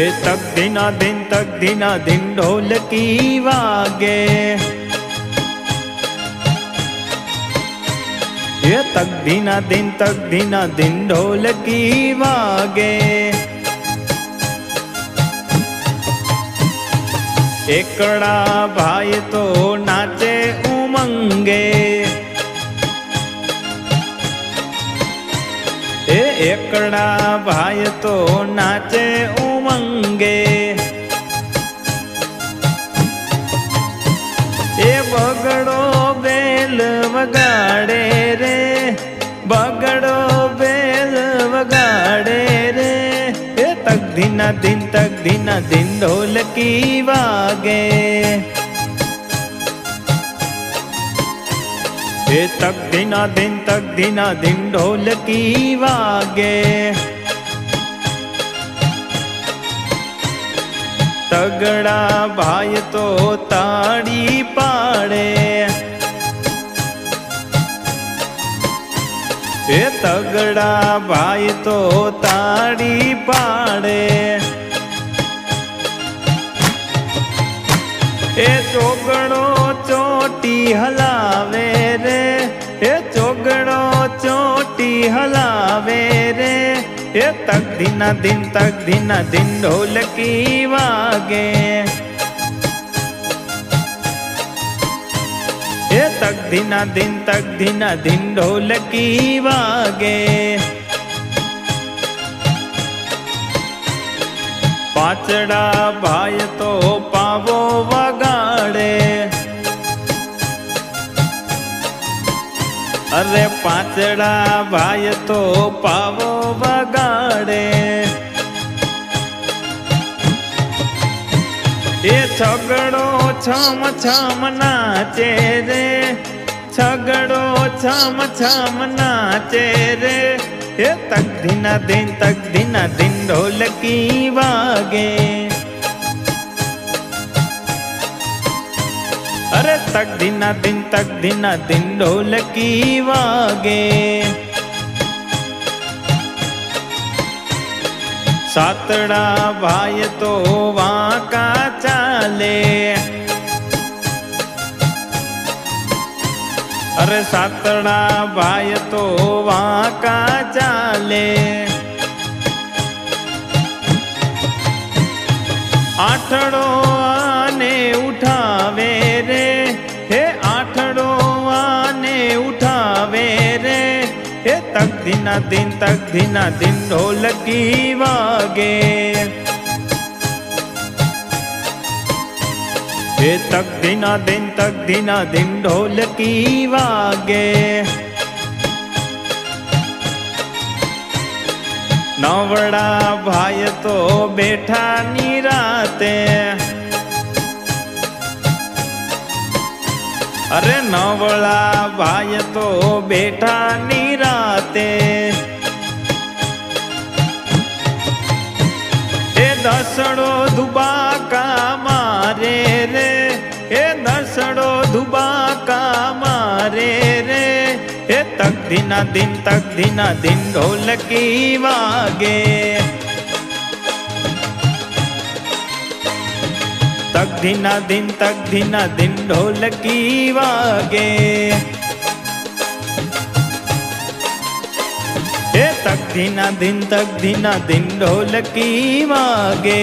એ તક દિના દિન ઢોલકી વાગે, એ તક દિના દિન ઢોલકી વાગે। એકડા ભાઈ તો નાચે ઉમંગે, એ એકડા ભાઈ તો નાચે ઉમંગે। એ બગડો બેલ વગાડે રે, બગડો બેલ વગાડે રે। એ તક દિના દિન ઢોલકી વાગે, એ તક દિના દિન ઢોલકી વાગે। તગડા ભાઈ તો તાળી પાડે, એ તગડા ભાઈ તો તાળી પાડે। એ ચોગડો ચોટી હલાવે રે, એ ચોગડો ચોટી હલાવે રે। એ તક દિના દિન ઢોલકી વાગે, એ તક દિના દિન ઢોલકી વાગે। પાછડા ભાઈ તો પાવો વગાડે, અરે પાછડા ભાઈ તો પાવો વગાડે। એ છગડો છમ છમ નાચે રે, છગડો છમ છમ નાચે રે। એ તક દિના દિન ઢોલકી વાગે, અરે તક દિના દિન ઢોલકી વાગે। સાતડા ભાઈ તો વાંકા ચાલે, અરે સાતડા ભાઈ તો વાંકા ચાલે। આઠડો આને ઉઠાવે રે, હે આઠડો આને ઉઠાવે રે। એ તક દિના દિન ઢોલકી વાગે, એ તક દિના દિન ઢોલકી વાગે। નવડા ભાઈ તો બેઠા નિરાતે, અરે નવડા ભાઈ તો બેઠા નિરાતે। એ દસડો ધુબાકા મારે રે, એ દસડો ધુબાકા મારે રે। એ તક દિના દિન ઢોલકી વાગે, તક દિના દિન ઢોલકી વાગે। એ તક દિના દિન ઢોલકી વાગે।